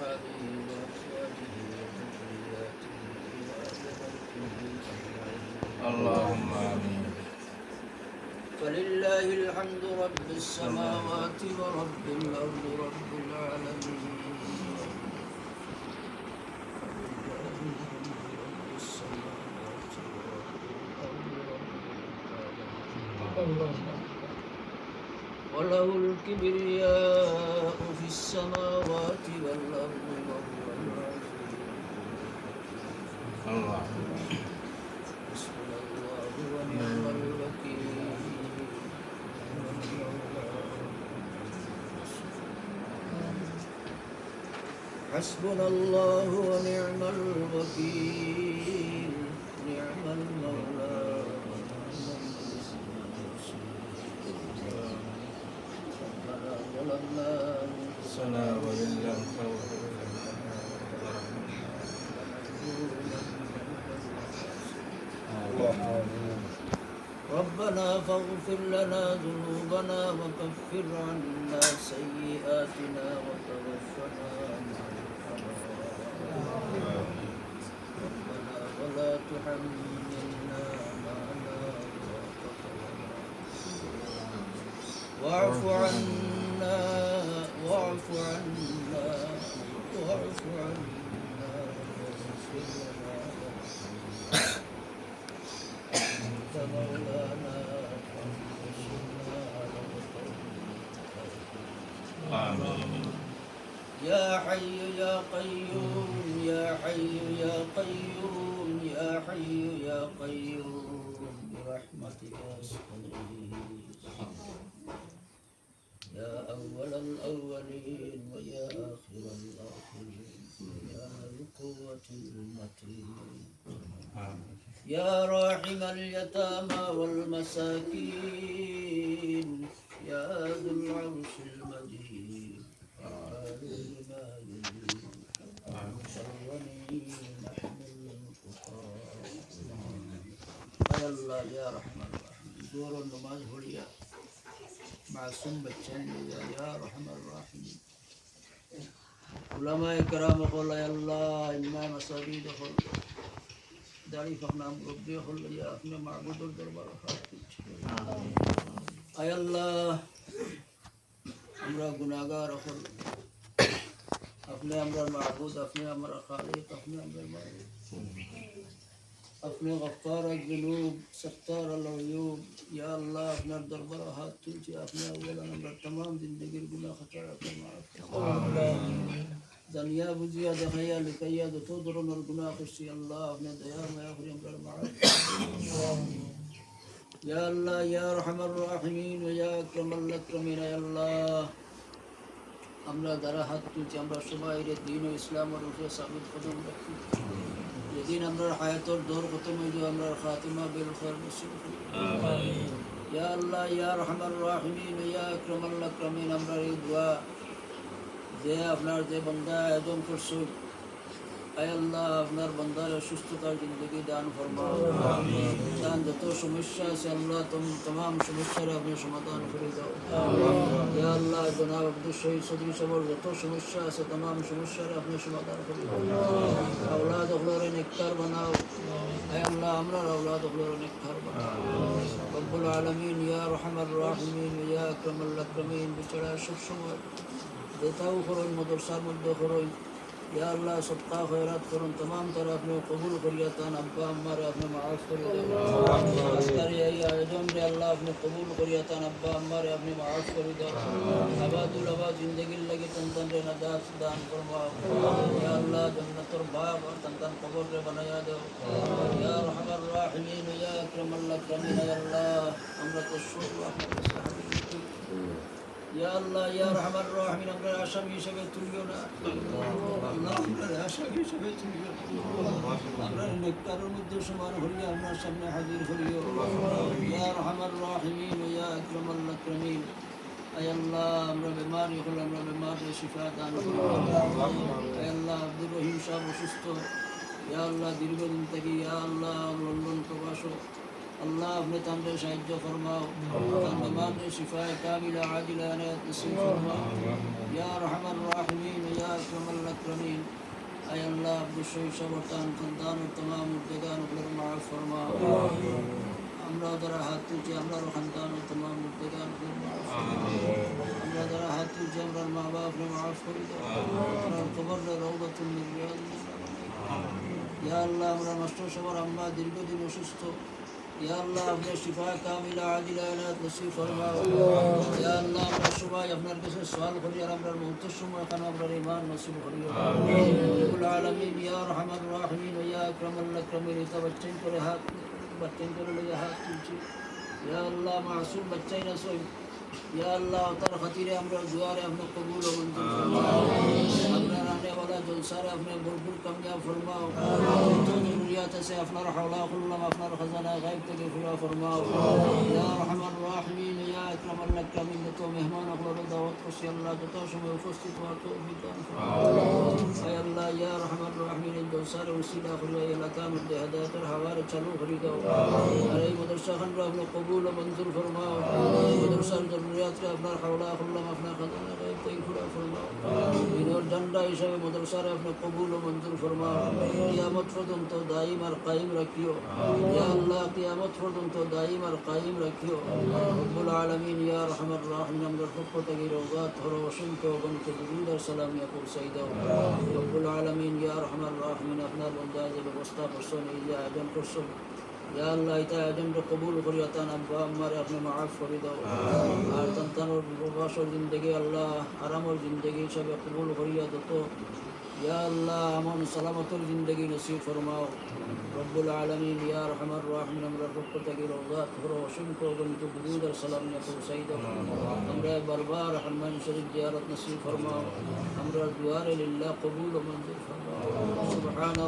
وأصحابه وأزواجه وذرياته وآل بيته أجمعين. اللهم آمين. فلله الحمد رب السماوات ورب الأرض رب العالمين. وله الكبرياء في السماوات والأرض وهو العزيز. الله. حسبنا الله ونعم الوكيل. حسبنا الله ونعم الوكيل. نعم المولى. ربنا ظلمنا أنفسنا وإن لم تغفر ربنا فاغفر لنا ذنوبنا وكفر عنا سيئاتنا وتوفنا مع الأبرار. ربنا ولا تحملنا ما لا طاقة لنا. واعف عنا واعف عنا واعف عنا واغفر لنا أنت مولانا فانصرنا على القوم الكافرين. آمين. يا حي يا قيوم يا حي يا قيوم يا حي يا قيوم برحمتك أستغيث. يا أول الأولين ويا آخر الآخرين يا ذا القوة المتين. يا راحم اليتامى والمساكين يا ذو العرش المجيد. فعال لما يريد. شرني نحن الفقراء. يا الله يا رحمن الرحيم. دور النماز هليا معصوم بچن يا رحم الراحمين. علماء کرام قول يا الله إما مساجد قول داڑی فقنا مربی قول يا اپنے معبود الدربار اے اللہ ہمرا گناہگار قول اپنے ہمرا معبود اپنے ہمرا خالق اپنے ہمرا معبود اپنے غفار الذنوب ستار العیوب یا اللہ اپنا دربار ہاتھ تلچے اپنے اولا ہمرا تمام زندگی گناہ خطا اپنے معاف دنیا بزیا دخیا لکیا دو درن الگناہ خشی اللہ اپنے دیا میں آخری ہمرا معاف یا اللہ یا رحم الراحمین یا اکرم الاکرمین یا اللہ ہمرا درہ ہاتھ تلچے ہمرا شمائر دین و اسلام و روح ثابت قدم رکھی يدين أمر الحياة والدور ختم جو أمر الخاتمة بالخير نصيب. يا الله يا أرحم الراحمين يا أكرم الأكرمين أمر الدعاء زي أفنار زي بندا يدوم فرسول أي الله أفنار بندا شستة زندگی دان فرماؤ. دان دتو شمشة سے اللہ تمام شمشة اپنے شمدان فريدو. يا الله جناب عبد الشهيد صدري صبر دتو شمشة سے تمام شمشة اپنے شمدان فريدو. اولاد اخلور نکتر بناؤ. اے اللہ امرار اولاد اخلور نکتر بناؤ. رب العالمین یا رحم الراحمین یا اکرم الاکرمین بچڑا شب شمال دیتاو خروج مدرسار مدو خروج یا اللہ صدقہ خیرات کرن تمام طرح اپنے قبول کریتان ابا ہمارے اپنے معاف کریتان اسکری ای آجم دے اللہ اپنے قبول کریتان ابا ہمارے اپنے معاف کریتان آباد الاباد زندگی لگی تنتن رے نداس دان فرماؤ. یا اللہ جنت الباغ تنتن قبر رے بنایا دو. یا رحم الراحمین یا اکرم الاکرمین یا اللہ امرت الشکر رحمت الصحابی. يا الله يا رحم الراحمين أمر العشم يشبه تليونا الله أمر العشم يشبه تليونا أمر النكتر المدر شمار هريا أمر شبنا حذير هريا. يا رحم الراحمين ويا أكرم الأكرمين أي الله أمر بمار يقول أمر بمار شفاء دان. أي الله عبد الرحيم شاب وشستو يا الله ديرغو دنتقي يا الله لندن كباشو اللہ اپنے تمرے شاہد فرماؤ. تمام شفاء کاملہ عاجلہ عنایت نصیب فرماؤ. یا رحم الراحمین یا اکرم الاکرمین الأكرمين أي الله عبد الشيخ شبرتان خندان تمام مردگان اخلر معاف فرما আমরা যারা হাত তুলছি আমরা খানদান তমাম মুর্দেগান আমরা যারা হাত তুলছি আমরা মা বাপ মাফ করে দাও আমরা কবর রওদাতুল মিন রিয়াদিল ইয়া আল্লাহ আমরা নষ্ট সবার আমরা দীর্ঘদিন অসুস্থ ইয়া আল্লাহ আপনার শিফা কামিলা আজিলা ইলাত নসিব ফরমাও ইয়া আল্লাহ আমরা সবাই আপনার কাছে সওয়াল করি আর আমরা মুহূর্তের সময় কারণ আমরা ঈমান নসিব করিও রব্বুল আলামিন ইয়া আরহামার রাহিমিন ইয়া আকরামাল আকরামিন তাওয়াজ্জুন করে হাত बच्चन कर लगे हाथ तुलसी या अल्लाह मासूम बच्चा ही न सोई या अल्लाह तर खतीरे हमरा दुआ रे हमने कबूल और मंजूर फरमाओ हमरा रहने वाला जलसा रे अपने भरपूर कामयाब फरमाओ तो जरूरियात से अपना हौला कुल्लम अपना खजाना गायब तक पूरा फरमाओ या रहमान राहिमीन या अकरमल अकरमीन तो मेहमान अखलाक दावत खुश अल्लाह तो समय उपस्थित हुआ तो बिकान ay Allah ya rahman rahim जलसा रे वसीला खुला या लकाम दे हदायत हवारे चालू करी दो अरे मदरसा खान रे अपने कबूल और मंजूर फरमाओ मदरसा जरूरियात रे अपना हौला कुल्लम अपना खजाना गायब तक पूरा फरमाओ बिनोर डंडा हिसाब मदरसा रे अपने कबूल और मंजूर फरमाओ क़यामत পর্যন্ত দায়ম আর কায়েম রাখিও ইয়া আল্লাহ কিয়ামত পর্যন্ত দায়ম আর কায়েম রাখিও রব্বুল আলামিন ইয়া আরহামার রাহিমিন আমরা পক্ষ থেকে রওজাত হর অসংখ্য অগণিত দুরূদ আর সালাম ইয়া পৌঁছাই দাও রব্বুল আলামিন ইয়া আরহামার রাহিমিন আপনার বান্দা যে ব্যবস্থা করছেন এই যে আয়োজন করছেন ইয়া আল্লাহ এটা আয়োজনটা কবুল করিয়া তান আব্বা আম্মারে আপনি মাফ করে দাও আর সন্তানের প্রবাসর জিন্দগি আল্লাহ আরামর জিন্দগি হিসাবে কবুল করিয়া দত या अल्लाह अमन सलामतुल ज़िंदगी नसीब फरमाओ रब्बुल आलमीन या अरहमर राहिमीन हमरा पक्ष থেকে রওজাত হর অসংখ্য অগণিত দুরূদ আর সালাম নিয়ে পৌঁছাই দাও আমরা বারবার হরমান শরীফ জিয়ারত নসিব ফরমাও আমরা দুআরে লিল্লাহ কবুল ও মঞ্জুর ফরমাও